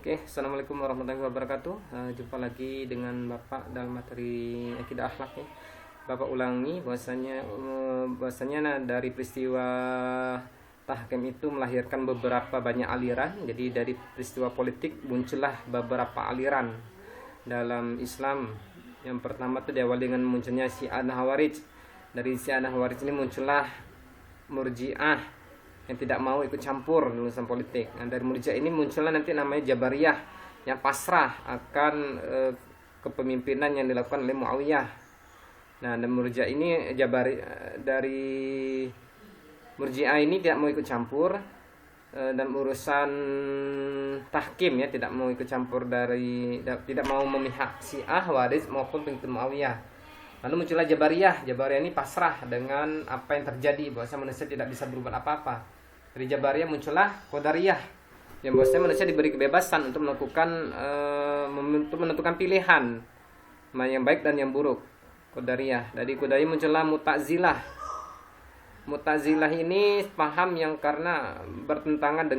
Oke, assalamualaikum warahmatullahi wabarakatuh. Jumpa lagi dengan Bapak dalam materi akidah akhlak ya. Bapak ulangi bahwasanya dari peristiwa tahkim itu melahirkan beberapa banyak aliran. Jadi dari peristiwa politik muncullah beberapa aliran dalam Islam. Yang pertama itu diawali dengan munculnya Syiah dan Khawarij. Dari Syiah dan Khawarij ini muncullah Murji'ah yang tidak mau ikut campur urusan politik. Nah, dari Murji'ah ini muncullah nanti namanya Jabariyah yang pasrah akan kepemimpinan yang dilakukan oleh Muawiyah. Nah, dan Murji'ah ini dari Murji'ah ini tidak mau ikut campur dan urusan tahkim ya, tidak mau ikut campur tidak mau memihak Syiah, Khawarij maupun pengikut Muawiyah. Lalu muncullah Jabariyah. Jabariyah ini pasrah dengan apa yang terjadi, bahwa manusia tidak bisa berbuat apa-apa. Dari Jabariyah muncullah Qadariyah, yang bahwasanya manusia diberi kebebasan untuk untuk menentukan pilihan yang baik dan yang buruk. Qadariyah. Dari Qadariyah muncullah Mu'tazilah. Mu'tazilah ini paham yang karena bertentangan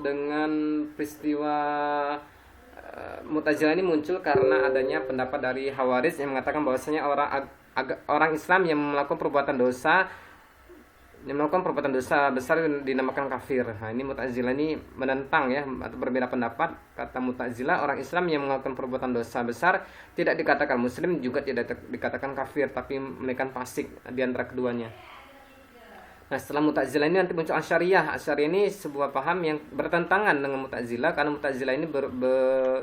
dengan peristiwa Mu'tazilah ini muncul karena adanya pendapat dari Khawarij yang mengatakan bahwasanya orang Islam yang melakukan perbuatan dosa besar dinamakan kafir. Nah, ini Mu'tazilah ini menentang ya, atau berbeda pendapat. Kata Mu'tazilah, orang Islam yang melakukan perbuatan dosa besar tidak dikatakan muslim, juga tidak dikatakan kafir, tapi mereka fasik di antara keduanya. Nah, setelah Mu'tazilah ini nanti muncul Asy'ariyah. Asy'ariyah ini sebuah paham yang bertentangan dengan Mu'tazilah, karena Mu'tazilah ini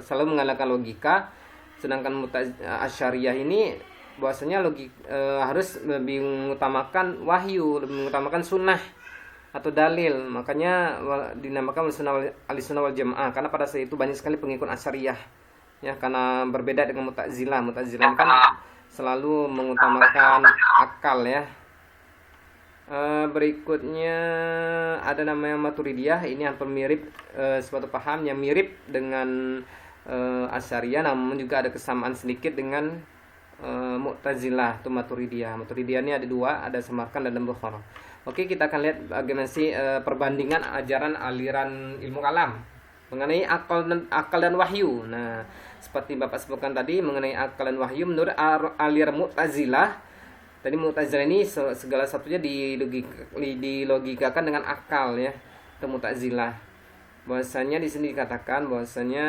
selalu mengandalkan logika, sedangkan Asy'ariyah ini bahwasanya harus lebih mengutamakan wahyu, lebih mengutamakan sunnah atau dalil. Makanya dinamakan Ahlussunnah wal Jamaah, karena pada saat itu banyak sekali pengikut Asy'ariyah ya, karena berbeda dengan Mu'tazilah. Mu'tazilah kan selalu mengutamakan akal ya. Berikutnya ada namanya Maturidiyah. Ini hampir mirip, suatu paham yang mirip dengan Asy'ariyah, namun juga ada kesamaan sedikit dengan Mu'tazilah atau Maturidiyah. Maturidiyah ini ada dua, ada Samarkand dan Bukhara. Oke, kita akan lihat bagaimana sih perbandingan ajaran aliran ilmu kalam mengenai akal dan wahyu. Nah, seperti Bapak sebutkan tadi mengenai akal dan wahyu, menurut aliran Mu'tazilah, tadi Mu'tazilah ini segala satunya dilogikakan dengan akal ya. Itu Mu'tazilah. Bahwasanya di sini dikatakan bahwasanya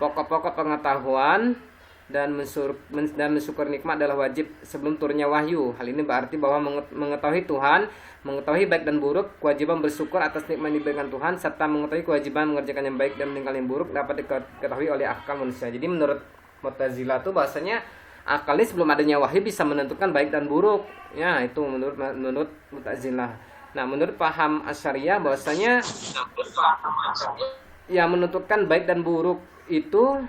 pokok-pokok pengetahuan dan mensyukur nikmat adalah wajib sebelum turunnya wahyu. Hal ini berarti bahwa mengetahui Tuhan, mengetahui baik dan buruk, kewajiban bersyukur atas nikmat yang diberikan Tuhan, serta mengetahui kewajiban mengerjakan yang baik dan meninggalkan yang buruk dapat diketahui oleh akal manusia. Jadi menurut Mu'tazilah itu bahasanya akal ini sebelum adanya wahyu bisa menentukan baik dan buruk. Ya, itu menurut Mu'tazilah. Nah, menurut paham Asy'ariyah bahwasanya yang menentukan baik dan buruk itu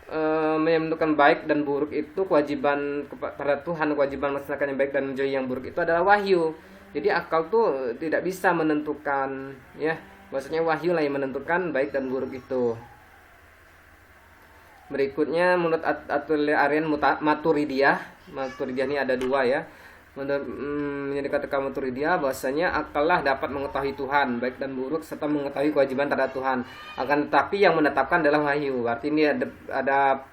menentukan baik dan buruk itu kewajiban kepada Tuhan, kewajiban melaksanakan yang baik dan menjauhi yang buruk itu adalah wahyu. Jadi akal tuh tidak bisa menentukan ya, maksudnya wahyu lah yang menentukan baik dan buruk itu. Berikutnya menurut aliran Maturidiyah ini ada dua ya. Menurut yang dikatakan Maturidiyah bahwasanya akal lah dapat mengetahui Tuhan baik dan buruk serta mengetahui kewajiban terhadap Tuhan. Akan tetapi yang menetapkan adalah wahyu. Berarti ini ada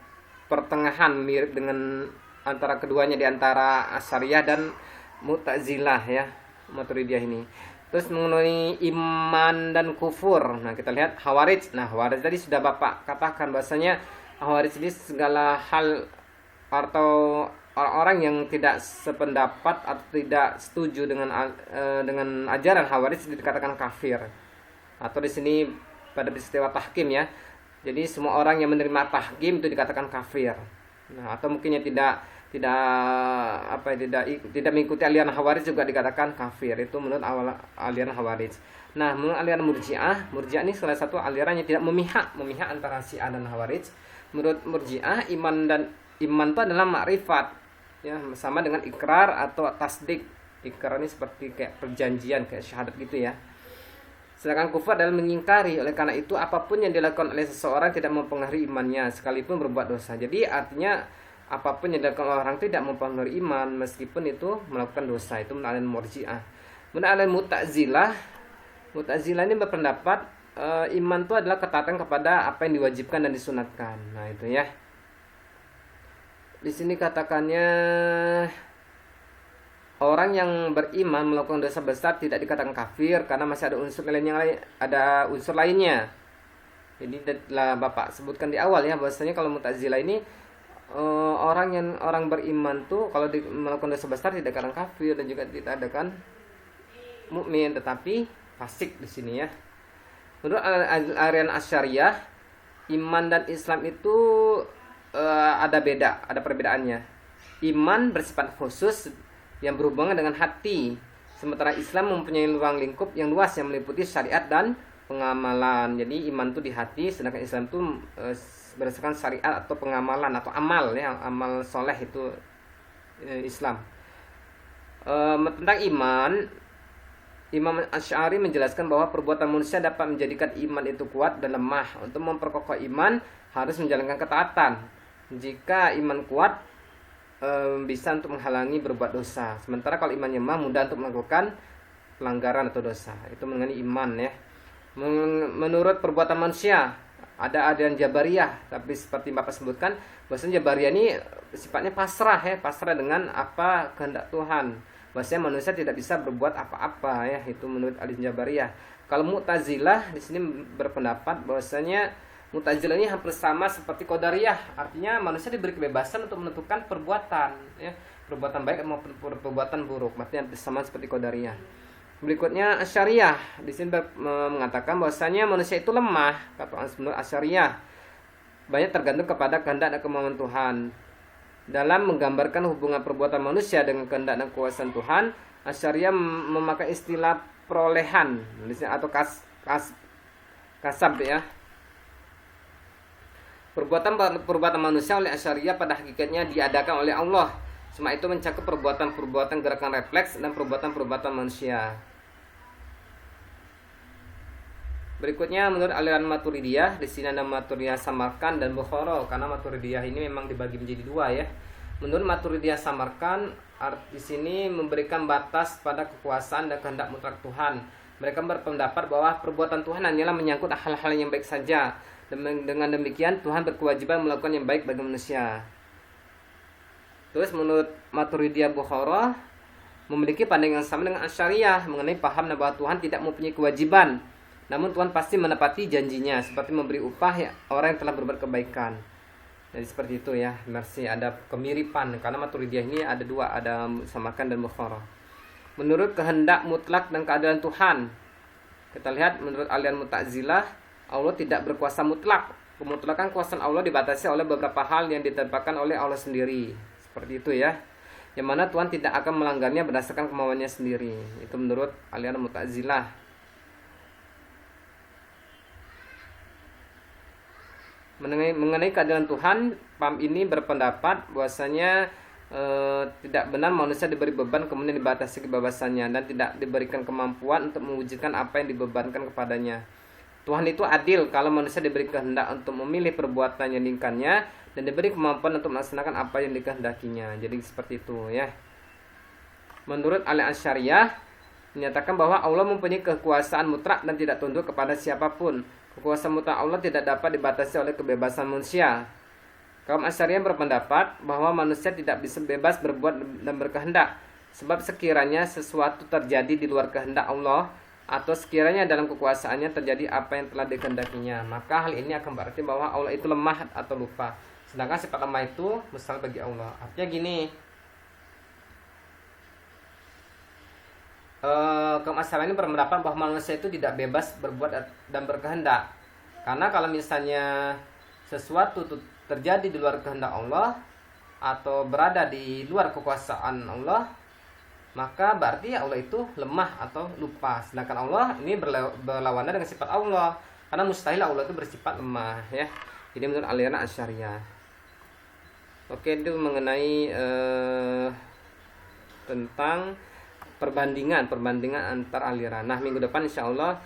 pertengahan mirip dengan antara keduanya, di antara Asy'ariyah dan Mu'tazilah ya, Maturidiyah ini. Terus mengenai iman dan kufur. Nah, kita lihat Khawarij. Nah, Khawarij tadi sudah Bapak katakan bahwasanya Khawarij ini segala hal atau orang-orang yang tidak sependapat atau tidak setuju dengan ajaran Khawarij dikatakan kafir. Atau di sini pada peristiwa tahkim ya. Jadi semua orang yang menerima tahkim itu dikatakan kafir. Nah, atau mungkin yang tidak mengikuti aliran Khawarij juga dikatakan kafir. Itu menurut aliran Khawarij. Nah, menurut aliran Murji'ah ini salah satu aliran yang tidak memihak antara Syiah dan Khawarij. Menurut Murji'ah, iman itu adalah makrifat ya, sama dengan ikrar atau tasdik. Ikrar ini seperti kayak perjanjian, kayak syahadat gitu ya. Sedangkan kufur adalah mengingkari. Oleh karena itu apapun yang dilakukan oleh seseorang tidak mempengaruhi imannya sekalipun berbuat dosa. Jadi artinya apapun yang dilakukan oleh orang tidak mempengaruhi iman meskipun itu melakukan dosa. Itu menurut Murji'ah. Menurut Mu'tazilah ini berpendapat iman itu adalah ketaatan kepada apa yang diwajibkan dan disunatkan. Nah itu ya. Di sini katakannya orang yang beriman melakukan dosa besar tidak dikatakan kafir karena masih ada unsur lain yang lain, ada unsur lainnya. Jadi telah Bapak sebutkan di awal ya, bahwasanya kalau Mu'tazilah ini orang beriman tuh kalau melakukan dosa besar tidak dikatakan kafir dan juga tidak adakan mukmin, tetapi fasik di sini ya. Menurut aliran Asy'ariyah, iman dan Islam itu ada perbedaannya. Iman bersifat khusus yang berhubungan dengan hati, sementara Islam mempunyai ruang lingkup yang luas yang meliputi syariat dan pengamalan. Jadi iman itu di hati, sedangkan Islam itu berdasarkan syariat atau pengamalan atau amal ya, amal soleh itu Islam. Tentang iman, Imam Asy'ari menjelaskan bahwa perbuatan manusia dapat menjadikan iman itu kuat dan lemah. Untuk memperkokoh iman harus menjalankan ketaatan. Jika iman kuat bisa untuk menghalangi berbuat dosa. Sementara kalau imannya lemah mudah untuk melakukan pelanggaran atau dosa. Itu mengenai iman ya. Menurut perbuatan manusia ada aliran Jabariyah, tapi seperti Bapak sebutkan, bahwasanya Jabariyah ini sifatnya pasrah ya, pasrah dengan apa kehendak Tuhan. Bahwasanya manusia tidak bisa berbuat apa-apa ya, itu menurut aliran Jabariyah. Kalau Mu'tazilah di sini berpendapat bahwasanya Mu'tazilah ini hampir sama seperti Qadariyah, artinya manusia diberi kebebasan untuk menentukan perbuatan ya, perbuatan baik maupun perbuatan buruk, artinya hampir sama seperti Qadariyah. Berikutnya Asy'ariyah di sini mengatakan bahwasanya manusia itu lemah, kata menurut Asy'ariyah. Banyak tergantung kepada kehendak dan kemauan Tuhan. Dalam menggambarkan hubungan perbuatan manusia dengan kehendak dan kekuasaan Tuhan, Asy'ariyah memakai istilah perolehan atau kasab ya. Perbuatan manusia oleh Asy'ariyah pada hakikatnya diadakan oleh Allah. Semua itu mencakup perbuatan-perbuatan gerakan refleks dan perbuatan-perbuatan manusia. Berikutnya menurut aliran Maturidiyah, di sini ada Maturidiyah Samarkand dan Bukhara, karena Maturidiyah ini memang dibagi menjadi dua ya. Menurut Maturidiyah Samarkand, di sini memberikan batas pada kekuasaan dan kehendak mutlak Tuhan. Mereka berpendapat bahwa perbuatan Tuhan hanyalah menyangkut hal-hal yang baik saja. Dengan demikian Tuhan berkewajiban melakukan yang baik bagi manusia. Terus menurut Maturidiyah Bukhara memiliki pandangan yang sama dengan Asy'ariyah mengenai paham bahwa Tuhan tidak mempunyai kewajiban, namun Tuhan pasti menepati janjinya seperti memberi upah ya, orang yang telah berbuat kebaikan. Jadi seperti itu ya, masih ada kemiripan karena Maturidiyah ini ada dua, ada Samarkand dan Bukhara. Menurut kehendak mutlak dan keadilan Tuhan, kita lihat menurut aliran Mu'tazilah, Allah tidak berkuasa mutlak. Kemutlakan kuasa Allah dibatasi oleh beberapa hal yang ditetapkan oleh Allah sendiri. Seperti itu ya. Yang mana Tuhan tidak akan melanggarnya berdasarkan kemauannya sendiri. Itu menurut aliran Mu'tazilah. Mengenai keadilan Tuhan, paham ini berpendapat bahwasanya tidak benar manusia diberi beban kemudian dibatasi kebebasannya dan tidak diberikan kemampuan untuk mewujudkan apa yang dibebankan kepadanya. Tuhan itu adil kalau manusia diberi kehendak untuk memilih perbuatan yang diinginkannya dan diberi kemampuan untuk melaksanakan apa yang dikehendakinya. Jadi seperti itu ya. Menurut aliran Asy'ariyah menyatakan bahwa Allah mempunyai kekuasaan mutlak dan tidak tunduk kepada siapapun. Kekuasaan mutlak Allah tidak dapat dibatasi oleh kebebasan manusia. Kaum Asy'ariyah berpendapat bahwa manusia tidak bisa bebas berbuat dan berkehendak, sebab sekiranya sesuatu terjadi di luar kehendak Allah atau sekiranya dalam kekuasaannya terjadi apa yang telah dikehendakinya, maka hal ini akan berarti bahwa Allah itu lemah atau lupa. Sedangkan sifat lemah itu mustahil bagi Allah. Artinya gini, kaum Asy'ariyah ini berpendapat bahwa manusia itu tidak bebas berbuat dan berkehendak. Karena kalau misalnya sesuatu terjadi di luar kehendak Allah atau berada di luar kekuasaan Allah, maka berarti Allah itu lemah atau lupa. Sedangkan Allah ini berlawanan dengan sifat Allah, karena mustahil Allah itu bersifat lemah ya. Jadi menurut aliran Asy'ariyah. Oke, itu mengenai tentang perbandingan antar aliran. Nah, minggu depan insya Allah